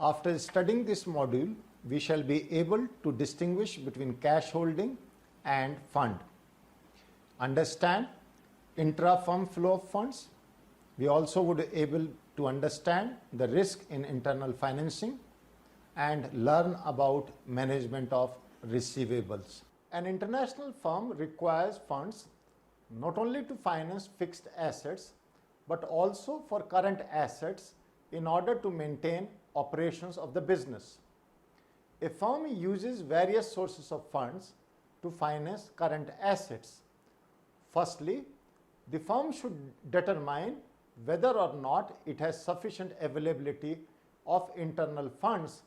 After studying this module, we shall be able to distinguish between cash holding and fund. Understand intra-firm flow of funds. We also would be able to understand the risk in internal financing and learn about management of receivables. An international firm requires funds not only to finance fixed assets but also for current assets in order to maintain operations of the business. A firm uses various sources of funds to finance current assets. Firstly, the firm should determine whether or not it has sufficient availability of internal funds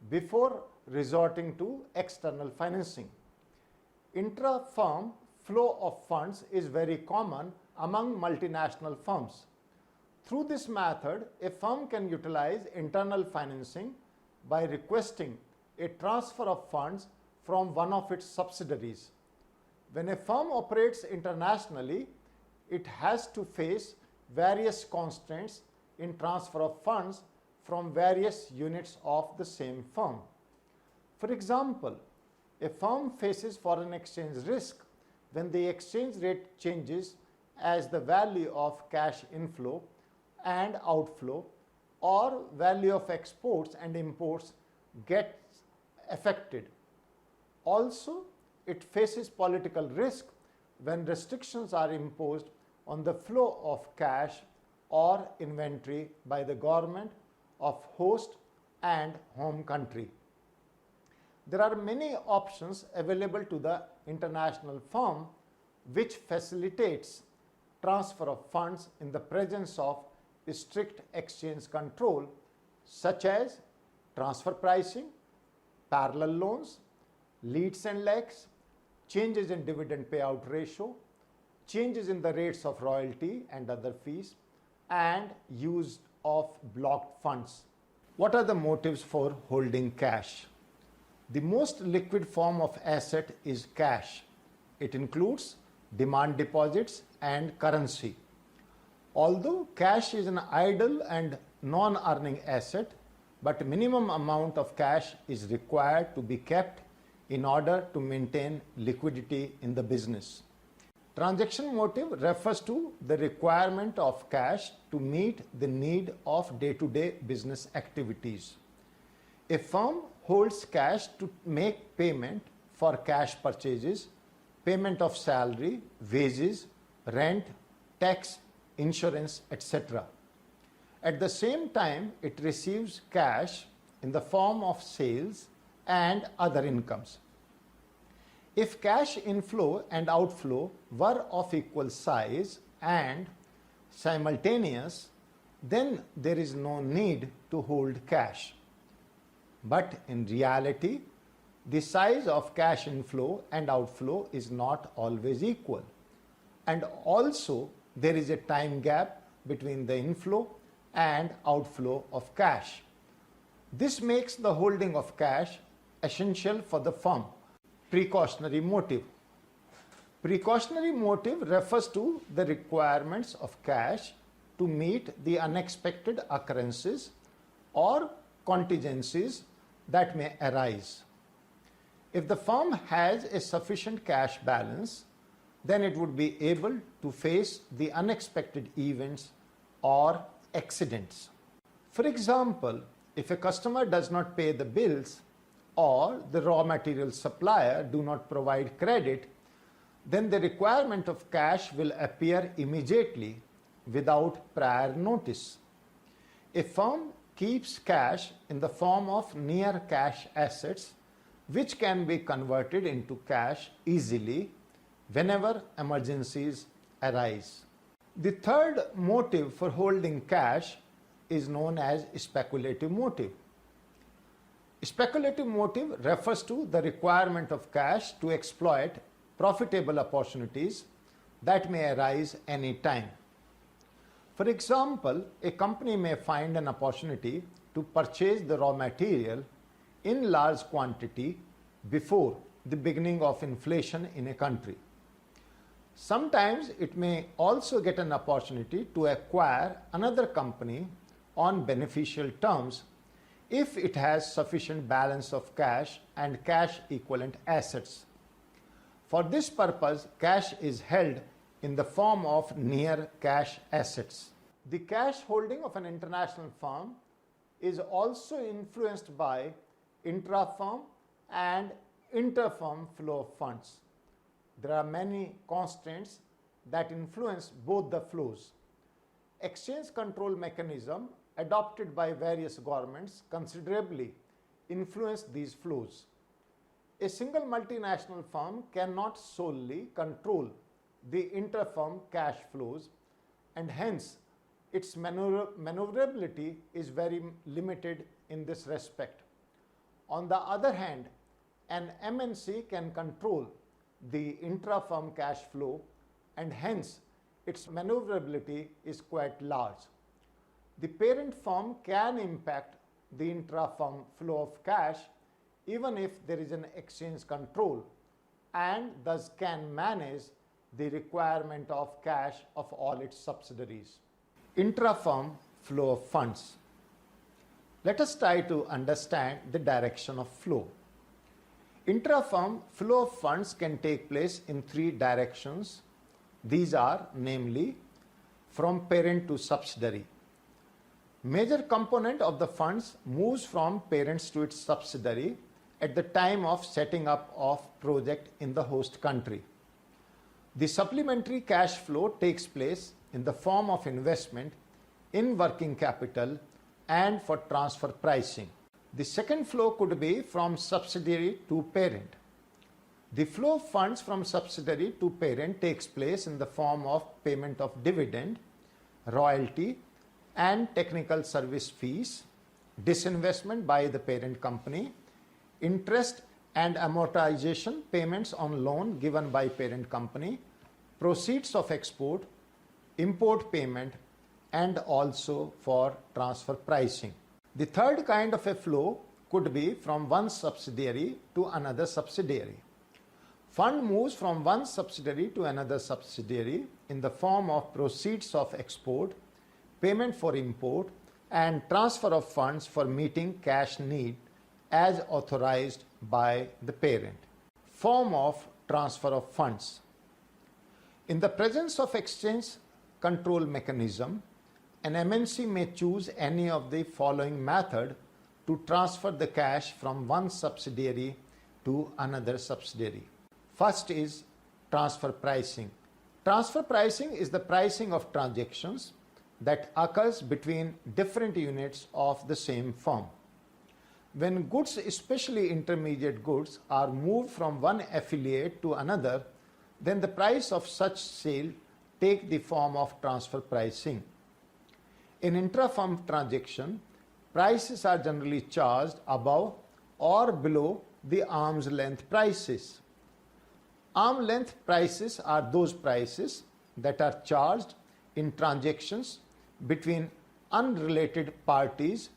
before resorting to external financing. Intra-firm flow of funds is very common among multinational firms. Through this method, a firm can utilize internal financing by requesting a transfer of funds from one of its subsidiaries. When a firm operates internationally, it has to face various constraints in transfer of funds from various units of the same firm. For example, a firm faces foreign exchange risk when the exchange rate changes as the value of cash inflow and outflow or value of exports and imports gets affected. Also, it faces political risk when restrictions are imposed on the flow of cash or inventory by the government of host and home country. There are many options available to the international firm which facilitates transfer of funds in the presence of strict exchange control, such as transfer pricing, parallel loans, leads and lags, changes in dividend payout ratio, changes in the rates of royalty and other fees, and use of blocked funds. What are the motives for holding cash? The most liquid form of asset is cash. It includes demand deposits and currency. Although cash is an idle and non-earning asset, but minimum amount of cash is required to be kept in order to maintain liquidity in the business. Transaction motive refers to the requirement of cash to meet the need of day-to-day business activities. A firm holds cash to make payment for cash purchases, payment of salary, wages, rent, tax, insurance, etc. At the same time, it receives cash in the form of sales and other incomes. If cash inflow and outflow were of equal size and simultaneous, then there is no need to hold cash. But in reality, the size of cash inflow and outflow is not always equal. And also, there is a time gap between the inflow and outflow of cash. This makes the holding of cash essential for the firm. Precautionary motive. Precautionary motive refers to the requirements of cash to meet the unexpected occurrences or contingencies that may arise. If the firm has a sufficient cash balance, then it would be able to face the unexpected events or accidents. For example, if a customer does not pay the bills or the raw material supplier do not provide credit, then the requirement of cash will appear immediately without prior notice. A firm keeps cash in the form of near cash assets which can be converted into cash easily whenever emergencies arise. The third motive for holding cash is known as speculative motive. Speculative motive refers to the requirement of cash to exploit profitable opportunities that may arise any time. For example, a company may find an opportunity to purchase the raw material in large quantity before the beginning of inflation in a country. Sometimes it may also get an opportunity to acquire another company on beneficial terms if it has sufficient balance of cash and cash equivalent assets. For this purpose, cash is held in the form of near cash assets. The cash holding of an international firm is also influenced by intra-firm and inter-firm flow of funds. There are many constraints that influence both the flows. Exchange control mechanism adopted by various governments considerably influence these flows. A single multinational firm cannot solely control the inter-firm cash flows, and hence its maneuverability is very limited in this respect. On the other hand, an MNC can control the intra-firm cash flow, and hence its maneuverability is quite large. The parent firm can impact the intra-firm flow of cash even if there is an exchange control, and thus can manage the requirement of cash of all its subsidiaries. Intra-firm flow of funds. Let us try to understand the direction of flow. Intra-firm flow of funds can take place in three directions. These are namely from parent to subsidiary. Major component of the funds moves from parents to its subsidiary at the time of setting up of project in the host country. The supplementary cash flow takes place in the form of investment in working capital and for transfer pricing. The second flow could be from subsidiary to parent. The flow of funds from subsidiary to parent takes place in the form of payment of dividend, royalty, and technical service fees, disinvestment by the parent company, interest and amortization payments on loan given by parent company, proceeds of export, import payment, and also for transfer pricing. The third kind of a flow could be from one subsidiary to another subsidiary. Fund moves from one subsidiary to another subsidiary in the form of proceeds of export, payment for import, and transfer of funds for meeting cash need as authorized by the parent. Form of transfer of funds. In the presence of exchange control mechanism, an MNC may choose any of the following method to transfer the cash from one subsidiary to another subsidiary. First is transfer pricing. Transfer pricing is the pricing of transactions that occurs between different units of the same firm. When goods, especially intermediate goods, are moved from one affiliate to another, then the price of such sale take the form of transfer pricing. In intra-firm transaction, prices are generally charged above or below the arm's length prices. Arm's length prices are those prices that are charged in transactions between unrelated parties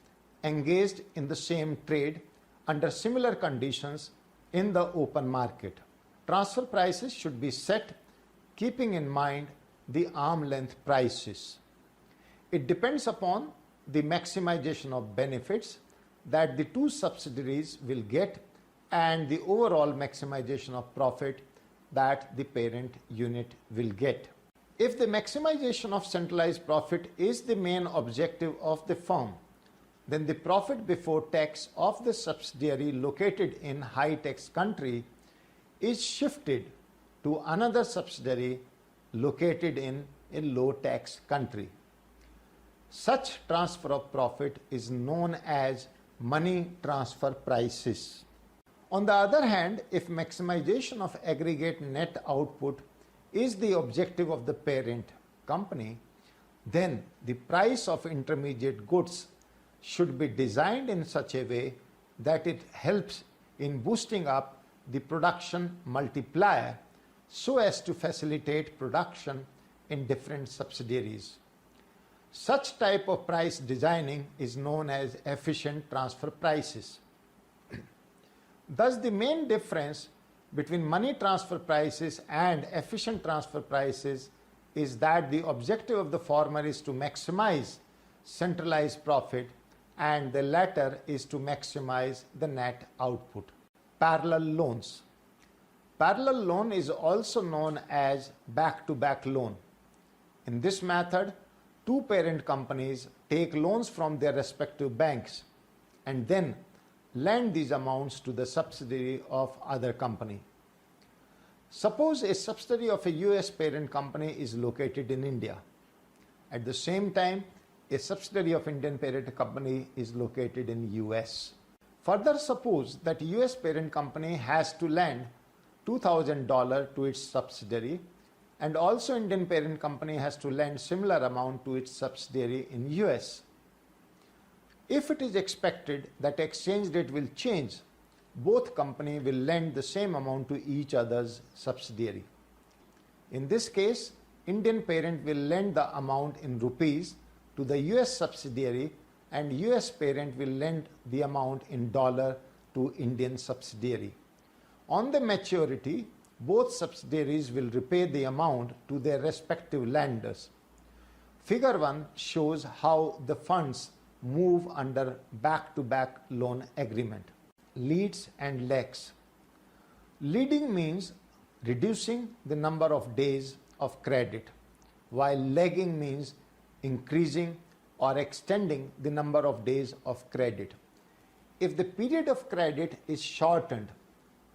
engaged in the same trade under similar conditions in the open market. Transfer prices should be set keeping in mind the arm's length prices. It depends upon the maximization of benefits that the two subsidiaries will get and the overall maximization of profit that the parent unit will get. If the maximization of centralized profit is the main objective of the firm, then the profit before tax of the subsidiary located in high tax country is shifted to another subsidiary located in a low tax country. Such transfer of profit is known as money transfer prices. On the other hand, if maximization of aggregate net output is the objective of the parent company, then the price of intermediate goods should be designed in such a way that it helps in boosting up the production multiplier so as to facilitate production in different subsidiaries. Such type of price designing is known as efficient transfer prices. Thus, the main difference between money transfer prices and efficient transfer prices is that the objective of the former is to maximize centralized profit and the latter is to maximize the net output. Parallel loans. Parallel loan is also known as back-to-back loan. In this method, two parent companies take loans from their respective banks and then lend these amounts to the subsidiary of other company. Suppose a subsidiary of a US parent company is located in India. At the same time, a subsidiary of Indian parent company is located in US. Further, suppose that US parent company has to lend $2,000 to its subsidiary, and also Indian parent company has to lend similar amount to its subsidiary in US. If it is expected that exchange rate will change, both companies will lend the same amount to each other's subsidiary. In this case, Indian parent will lend the amount in rupees to the US subsidiary and US parent will lend the amount in dollar to Indian subsidiary. On the maturity, both subsidiaries will repay the amount to their respective lenders. Figure 1 shows how the funds move under back-to-back loan agreement. Leads and lags. Leading means reducing the number of days of credit, while lagging means increasing or extending the number of days of credit. If the period of credit is shortened,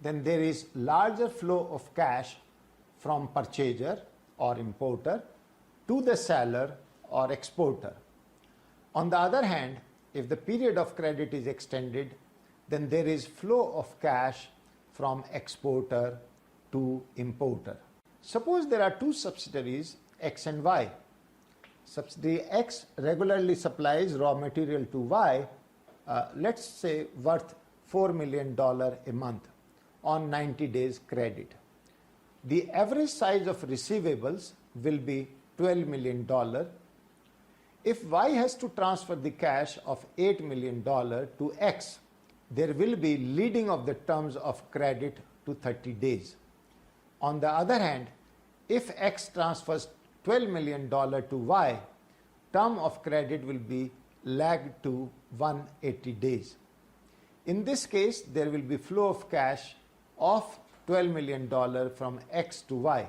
then there is larger flow of cash from purchaser or importer to the seller or exporter. On the other hand, if the period of credit is extended, then there is flow of cash from exporter to importer. Suppose there are two subsidiaries, X and Y. Subsidiary X regularly supplies raw material to Y, let's say worth $4 million a month on 90 days credit. The average size of receivables will be $12 million. If Y has to transfer the cash of $8 million to X, there will be leading of the terms of credit to 30 days. On the other hand, if X transfers $12 million to Y, term of credit will be lagged to 180 days. In this case, there will be flow of cash of $12 million from X to Y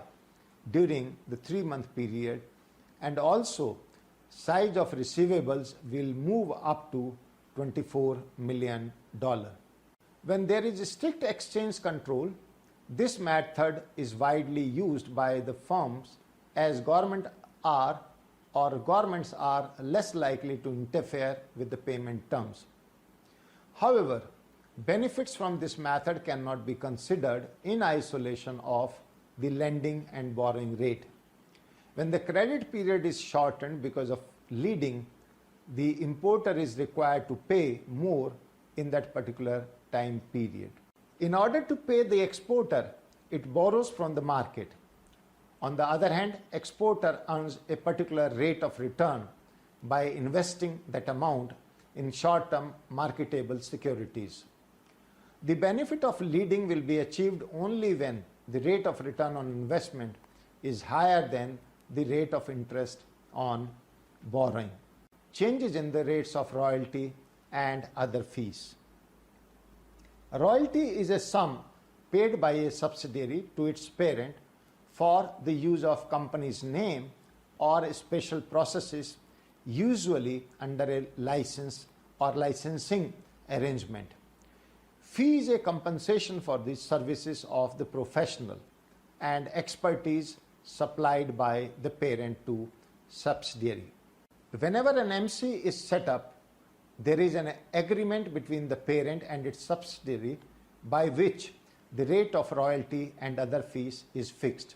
during the 3-month period, and also size of receivables will move up to $24 million. When there is strict exchange control, this method is widely used by the firms as governments are less likely to interfere with the payment terms. However, benefits from this method cannot be considered in isolation of the lending and borrowing rate. When the credit period is shortened because of leading, the importer is required to pay more in that particular time period. In order to pay the exporter, it borrows from the market. On the other hand, exporter earns a particular rate of return by investing that amount in short-term marketable securities. The benefit of leading will be achieved only when the rate of return on investment is higher than the rate of interest on borrowing. Changes in the rates of royalty and other fees. Royalty is a sum paid by a subsidiary to its parent for the use of company's name or special processes, usually under a license or licensing arrangement. Fee is a compensation for the services of the professional and expertise supplied by the parent to subsidiary. Whenever an MC is set up, there is an agreement between the parent and its subsidiary by which the rate of royalty and other fees is fixed.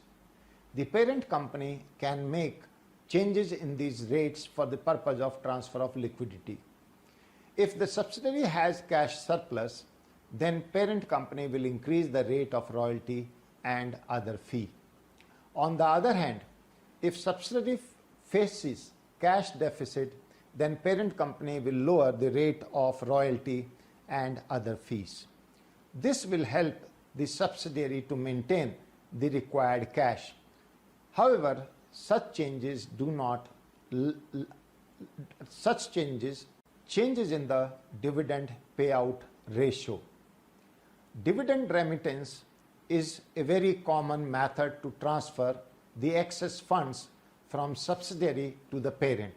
The parent company can make changes in these rates for the purpose of transfer of liquidity. If the subsidiary has cash surplus, then parent company will increase the rate of royalty and other fee. On the other hand, if subsidiary faces cash deficit, then parent company will lower the rate of royalty and other fees. This will help the subsidiary to maintain the required cash. However, such changes changes in the dividend payout ratio. Dividend remittance is a very common method to transfer the excess funds from subsidiary to the parent.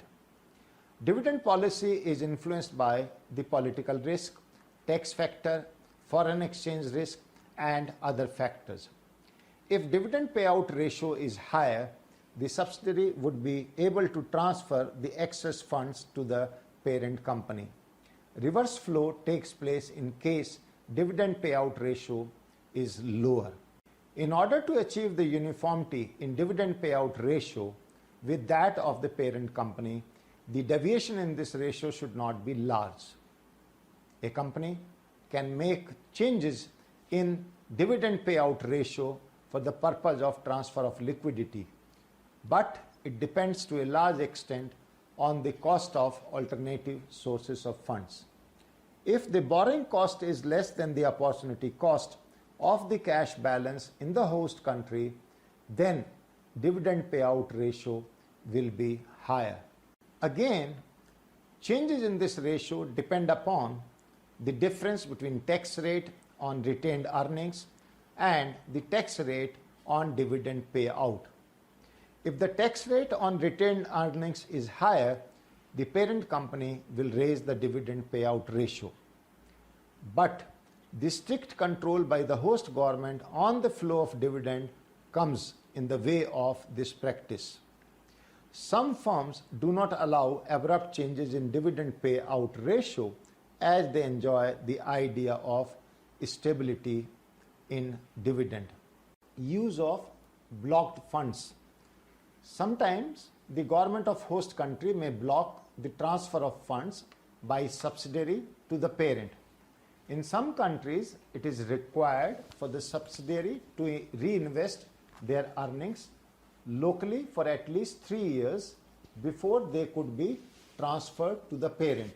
Dividend policy is influenced by the political risk, tax factor, foreign exchange risk, and other factors. If dividend payout ratio is higher, the subsidiary would be able to transfer the excess funds to the parent company. Reverse flow takes place in case dividend payout ratio is lower. In order to achieve the uniformity in dividend payout ratio with that of the parent company, the deviation in this ratio should not be large. A company can make changes in dividend payout ratio for the purpose of transfer of liquidity, but it depends to a large extent on the cost of alternative sources of funds. If the borrowing cost is less than the opportunity cost of the cash balance in the host country, then dividend payout ratio will be higher. Again, changes in this ratio depend upon the difference between tax rate on retained earnings and the tax rate on dividend payout. If the tax rate on retained earnings is higher, the parent company will raise the dividend payout ratio. But the strict control by the host government on the flow of dividend comes in the way of this practice. Some firms do not allow abrupt changes in dividend payout ratio as they enjoy the idea of stability in dividend. Use of blocked funds. Sometimes the government of host country may block the transfer of funds by subsidiary to the parent. In some countries, it is required for the subsidiary to reinvest their earnings locally for at least 3 years before they could be transferred to the parent.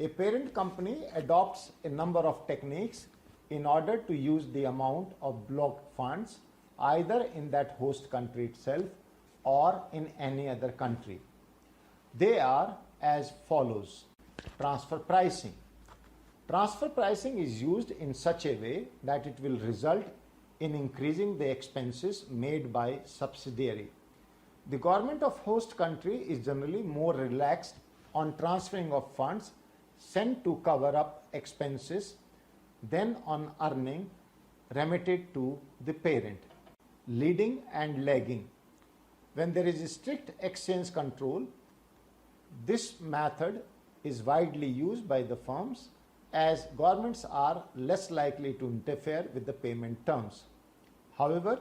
A parent company adopts a number of techniques in order to use the amount of blocked funds either in that host country itself or in any other country. They are as follows. Transfer pricing. Transfer pricing is used in such a way that it will result in increasing the expenses made by subsidiary. The government of host country is generally more relaxed on transferring of funds sent to cover up expenses than on earning remitted to the parent. Leading and lagging. When there is strict exchange control, this method is widely used by the firms as governments are less likely to interfere with the payment terms. However,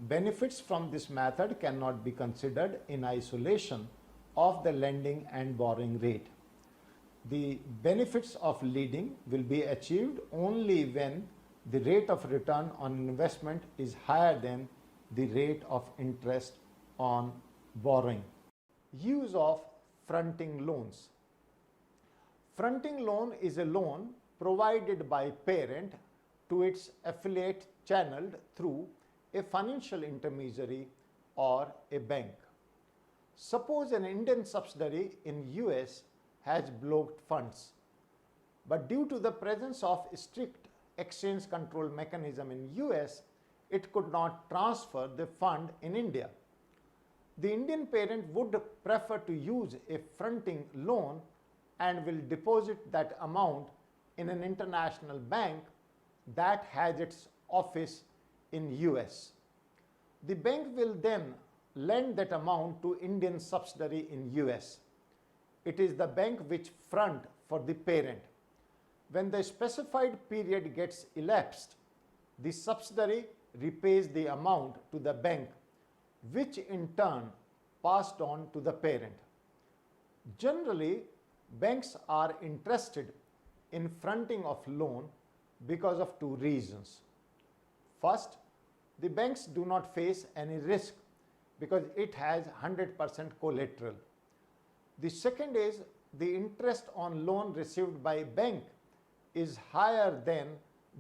benefits from this method cannot be considered in isolation of the lending and borrowing rate. The benefits of leading will be achieved only when the rate of return on investment is higher than the rate of interest on borrowing. Use of fronting loans. Fronting loan is a loan provided by parent to its affiliate channeled through a financial intermediary or a bank. Suppose an Indian subsidiary in US has blocked funds, but due to the presence of strict exchange control mechanism in US, it could not transfer the fund in India. The Indian parent would prefer to use a fronting loan and will deposit that amount in an international bank that has its office in US. The bank will then lend that amount to Indian subsidiary in US. It is the bank which front for the parent. When the specified period gets elapsed, the subsidiary repays the amount to the bank, which in turn passed on to the parent. Generally, banks are interested in fronting of loan because of two reasons. First, the banks do not face any risk because it has 100% collateral. The second is the interest on loan received by bank is higher than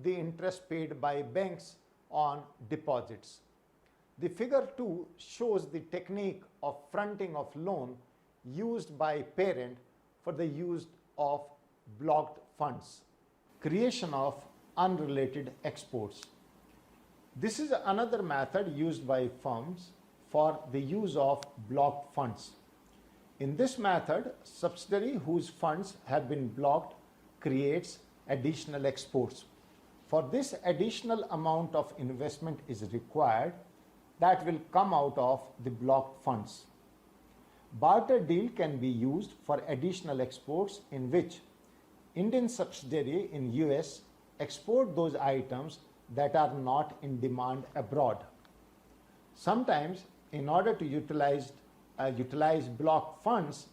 the interest paid by banks on deposits. The figure 2 shows the technique of fronting of loan used by parent for the use of blocked funds. Creation of unrelated exports. This is another method used by firms for the use of blocked funds. In this method, subsidiary whose funds have been blocked creates additional exports. For this, additional amount of investment is required that will come out of the blocked funds. Barter deal can be used for additional exports in which Indian subsidiary in US export those items that are not in demand abroad. Sometimes, in order to utilize blocked funds,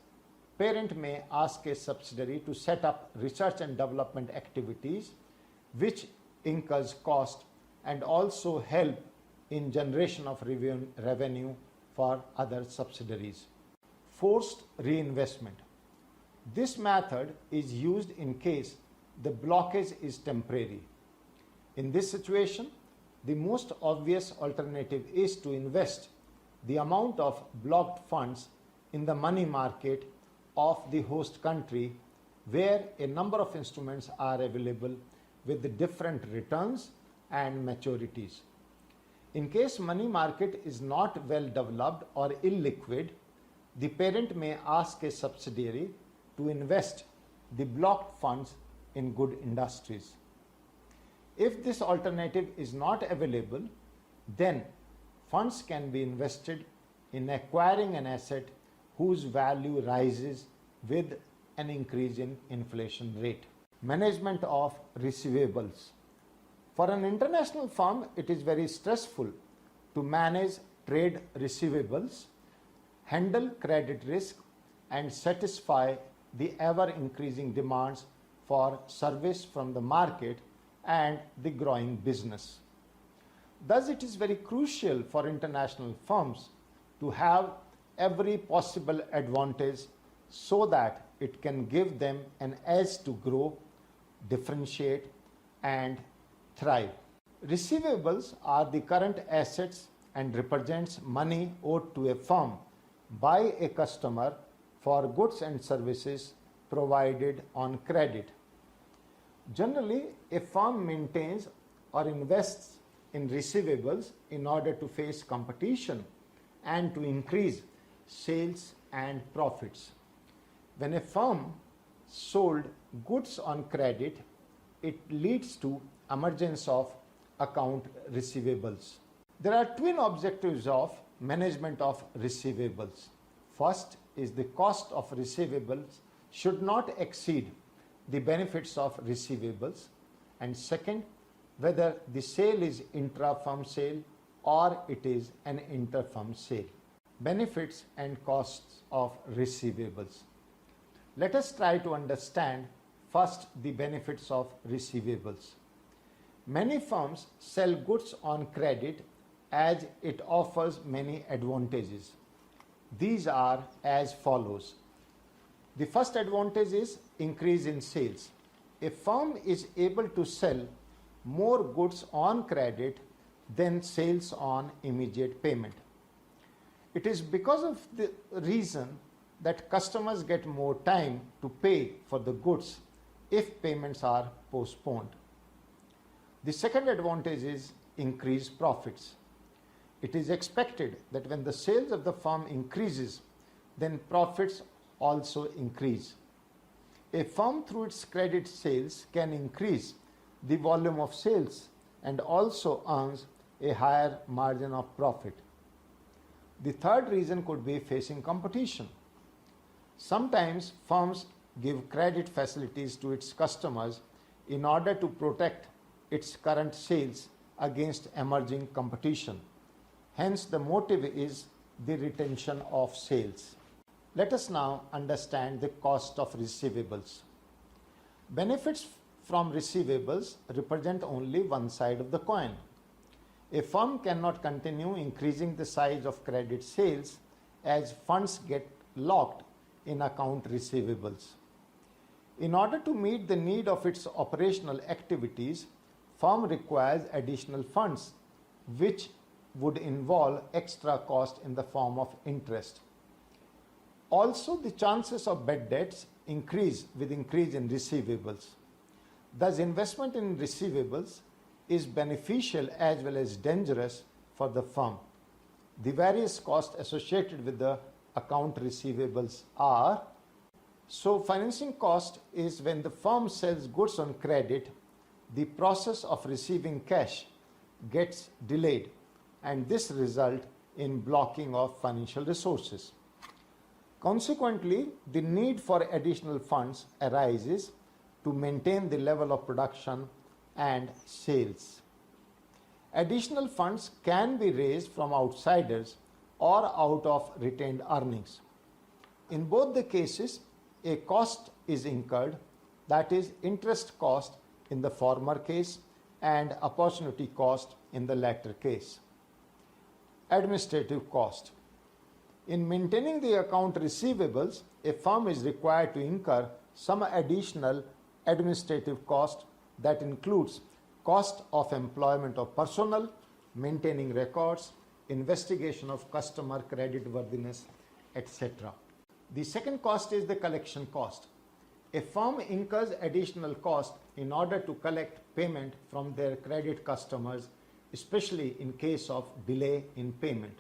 parent may ask a subsidiary to set up research and development activities which incurs cost and also help in generation of revenue for other subsidiaries. Forced reinvestment. This method is used in case the blockage is temporary. In this situation, the most obvious alternative is to invest the amount of blocked funds in the money market of the host country where a number of instruments are available with different returns and maturities. In case money market is not well developed or illiquid, the parent may ask a subsidiary to invest the blocked funds in good industries. If this alternative is not available, then funds can be invested in acquiring an asset whose value rises with an increase in inflation rate. Management of receivables. For an international firm, it is very stressful to manage trade receivables, handle credit risk, and satisfy the ever-increasing demands for service from the market and the growing business. Thus, it is very crucial for international firms to have every possible advantage so that it can give them an edge to grow, differentiate, and thrive. Receivables are the current assets and represents money owed to a firm by a customer for goods and services provided on credit. Generally, a firm maintains or invests in receivables in order to face competition and to increase sales and profits. When a firm sold goods on credit, it leads to emergence of account receivables. There are twin objectives of management of receivables. First is the cost of receivables should not exceed the benefits of receivables, and second, whether the sale is intra-firm sale or it is an inter-firm sale. Benefits and costs of receivables. Let us try to understand first the benefits of receivables. Many firms sell goods on credit as it offers many advantages. These are as follows. The first advantage is increase in sales. A firm is able to sell more goods on credit than sales on immediate payment. It is because of the reason that customers get more time to pay for the goods if payments are postponed. The second advantage is increased profits. It is expected that when the sales of the firm increases, then profits also increase. A firm through its credit sales can increase the volume of sales and also earns a higher margin of profit. The third reason could be facing competition. Sometimes firms give credit facilities to its customers in order to protect its current sales against emerging competition. Hence, the motive is the retention of sales. Let us now understand the cost of receivables. Benefits from receivables represent only one side of the coin. A firm cannot continue increasing the size of credit sales as funds get locked in account receivables. In order to meet the need of its operational activities, firm requires additional funds, which would involve extra cost in the form of interest. Also, the chances of bad debts increase with increase in receivables. Thus, investment in receivables is beneficial as well as dangerous for the firm. The various costs associated with the account receivables are: so financing cost is when the firm sells goods on credit, the process of receiving cash gets delayed, and this results in blocking of financial resources. Consequently, the need for additional funds arises to maintain the level of production and sales. Additional funds can be raised from outsiders or out of retained earnings. In both the cases, a cost is incurred, that is, interest cost in the former case and opportunity cost in the latter case. Administrative cost. In maintaining the account receivables, a firm is required to incur some additional administrative cost that includes cost of employment of personnel, maintaining records, investigation of customer creditworthiness, etc. The second cost is the collection cost. A firm incurs additional cost in order to collect payment from their credit customers, especially in case of delay in payment.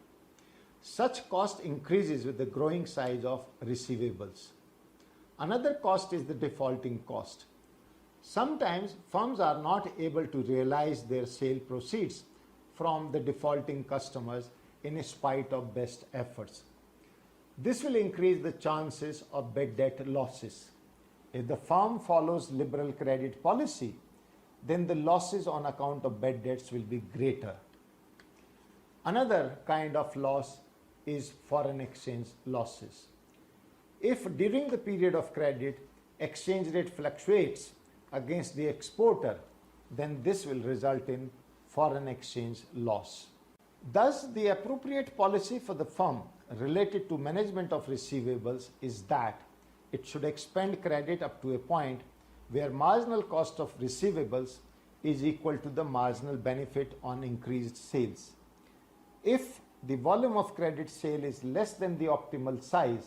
Such cost increases with the growing size of receivables. Another cost is the defaulting cost. Sometimes firms are not able to realize their sale proceeds from the defaulting customers in spite of best efforts. This will increase the chances of bad debt losses. If the firm follows liberal credit policy, then the losses on account of bad debts will be greater. Another kind of loss is foreign exchange losses. If during the period of credit exchange rate fluctuates against the exporter, then this will result in foreign exchange loss. Thus, the appropriate policy for the firm related to management of receivables is that it should expend credit up to a point where marginal cost of receivables is equal to the marginal benefit on increased sales. If the volume of credit sale is less than the optimal size,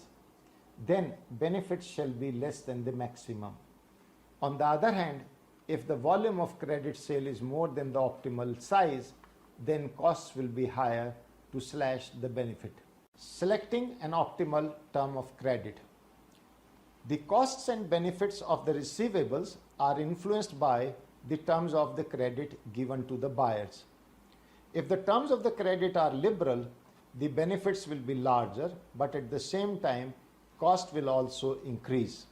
then benefits shall be less than the maximum. On the other hand, if the volume of credit sale is more than the optimal size, then costs will be higher to slash the benefit. Selecting an optimal term of credit. The costs and benefits of the receivables are influenced by the terms of the credit given to the buyers. If the terms of the credit are liberal, the benefits will be larger, but at the same time, cost will also increase.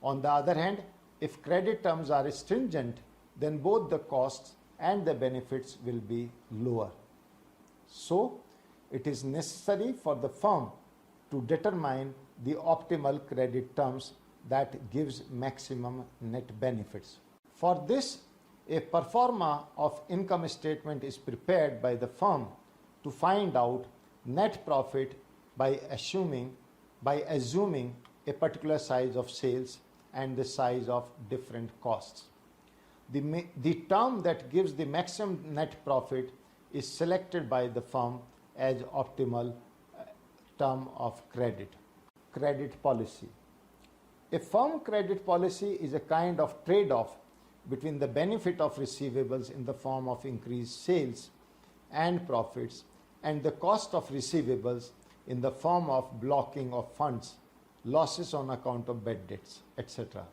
On the other hand, if credit terms are stringent, then both the costs and the benefits will be lower. So, it is necessary for the firm to determine the optimal credit terms that gives maximum net benefits. For this, a pro forma of income statement is prepared by the firm to find out net profit by assuming a particular size of sales and the size of different costs. The term that gives the maximum net profit is selected by the firm as optimal term of credit. Credit policy. A firm credit policy is a kind of trade-off between the benefit of receivables in the form of increased sales and profits and the cost of receivables in the form of blocking of funds, losses on account of bad debts, etc.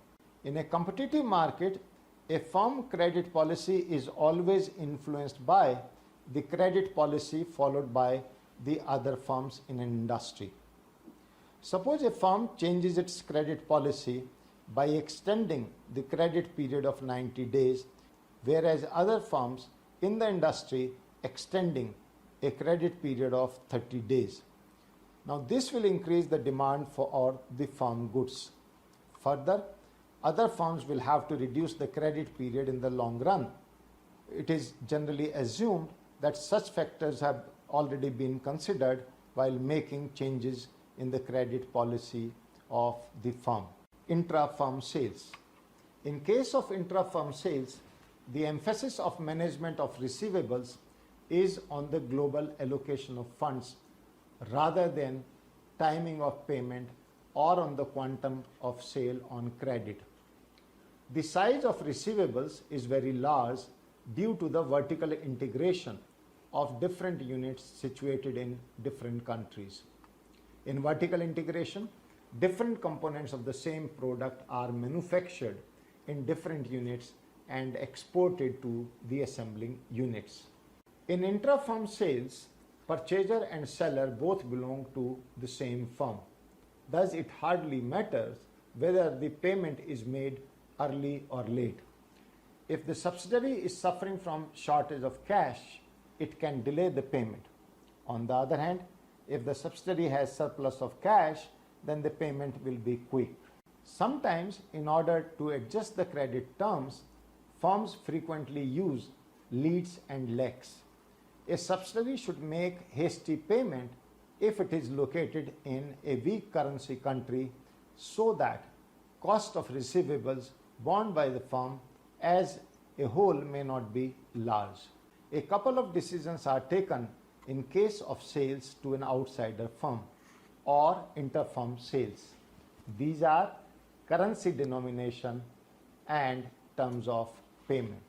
In a competitive market, a firm credit policy is always influenced by the credit policy followed by the other firms in an industry. Suppose a firm changes its credit policy by extending the credit period of 90 days, whereas other firms in the industry extending a credit period of 30 days. Now, this will increase the demand for the firm goods. Further, other firms will have to reduce the credit period in the long run. It is generally assumed that such factors have already been considered while making changes in the credit policy of the firm. Intra-firm sales. In case of intra-firm sales, the emphasis of management of receivables is on the global allocation of funds rather than timing of payment or on the quantum of sale on credit. The size of receivables is very large due to the vertical integration of different units situated in different countries. In vertical integration, different components of the same product are manufactured in different units and exported to the assembling units. In intra-firm sales, purchaser and seller both belong to the same firm. Thus, it hardly matters whether the payment is made early or late. If the subsidiary is suffering from shortage of cash, it can delay the payment. On the other hand, if the subsidiary has surplus of cash, then the payment will be quick. Sometimes, in order to adjust the credit terms, firms frequently use leads and lags. A subsidiary should make hasty payment if it is located in a weak currency country so that cost of receivables borne by the firm as a whole may not be large. A couple of decisions are taken in case of sales to an outsider firm or inter-firm sales. These are currency denomination and terms of payment.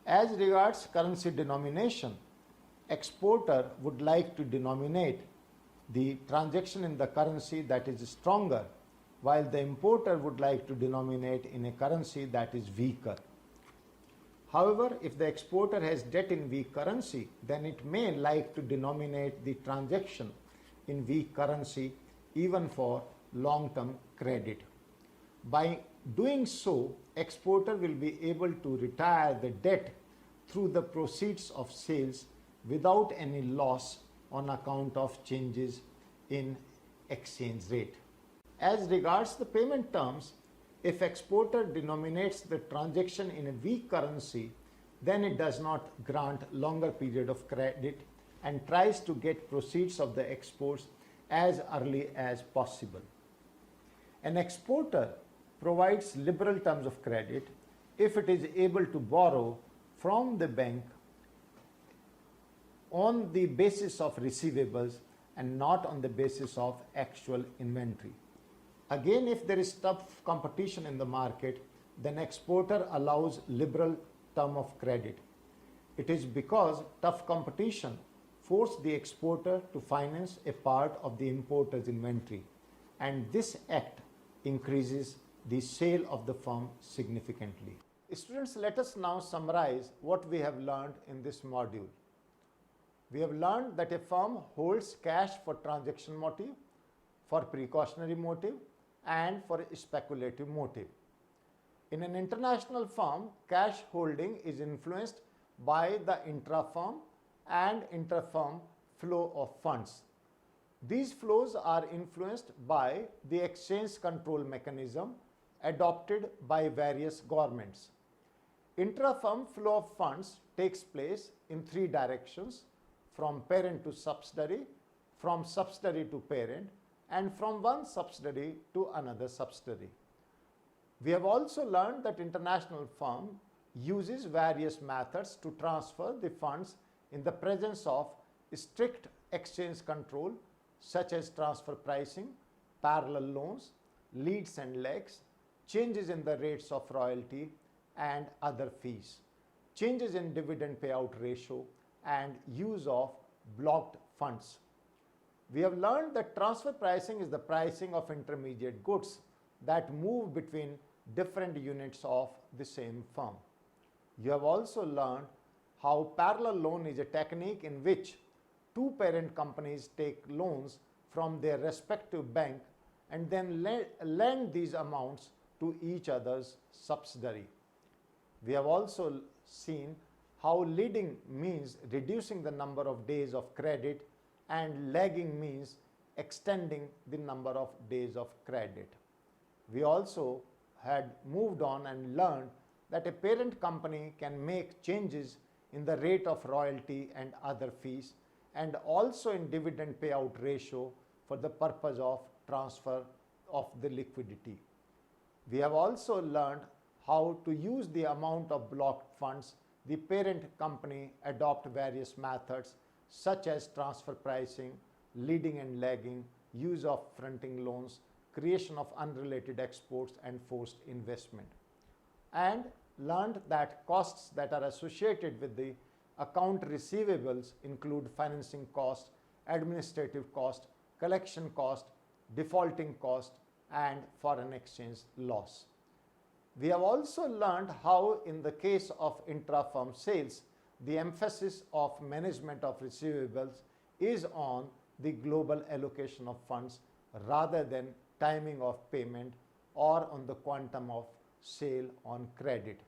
As regards currency denomination, exporter would like to denominate the transaction in the currency that is stronger, while the importer would like to denominate in a currency that is weaker. However, if the exporter has debt in weak currency, then it may like to denominate the transaction in weak currency even for long-term credit. By doing so, exporter will be able to retire the debt through the proceeds of sales without any loss on account of changes in exchange rate. As regards the payment terms, if exporter denominates the transaction in a weak currency, then it does not grant longer period of credit and tries to get proceeds of the exports as early as possible. An exporter provides liberal terms of credit if it is able to borrow from the bank on the basis of receivables and not on the basis of actual inventory. Again, if there is tough competition in the market, then exporter allows liberal term of credit. It is because tough competition forced the exporter to finance a part of the importer's inventory, and this act increases the sale of the firm significantly. Students, let us now summarize what we have learned in this module. We have learned that a firm holds cash for transaction motive, for precautionary motive, and for speculative motive. In an international firm, cash holding is influenced by the intra-firm and inter-firm flow of funds. These flows are influenced by the exchange control mechanism adopted by various governments. Intra-firm flow of funds takes place in three directions: from parent to subsidiary, from subsidiary to parent, and from one subsidiary to another subsidiary. We have also learned that international firm uses various methods to transfer the funds in the presence of strict exchange control, such as transfer pricing, parallel loans, leads and lags, changes in the rates of royalty and other fees, changes in dividend payout ratio, and use of blocked funds. We have learned that transfer pricing is the pricing of intermediate goods that move between different units of the same firm. You have also learned how parallel loan is a technique in which two parent companies take loans from their respective bank and then lend these amounts to each other's subsidiary. We have also seen how leading means reducing the number of days of credit and lagging means extending the number of days of credit. We also had moved on and learned that a parent company can make changes in the rate of royalty and other fees, and also in dividend payout ratio for the purpose of transfer of the liquidity. We have also learned how to use the amount of blocked funds. The parent company adopt various methods such as transfer pricing, leading and lagging, use of fronting loans, creation of unrelated exports and forced investment, and learned that costs that are associated with the account receivables include financing cost, administrative cost, collection cost, defaulting cost, and foreign exchange loss. We have also learned how, in the case of intra-firm sales, the emphasis of management of receivables is on the global allocation of funds rather than timing of payment or on the quantum of sale on credit.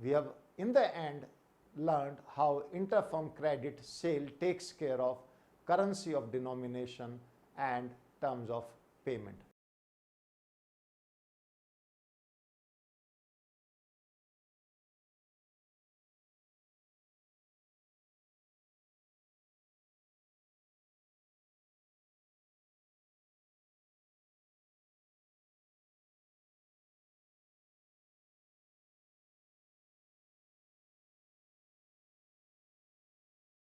We have, in the end, learned how inter-firm credit sale takes care of currency of denomination and terms of payment.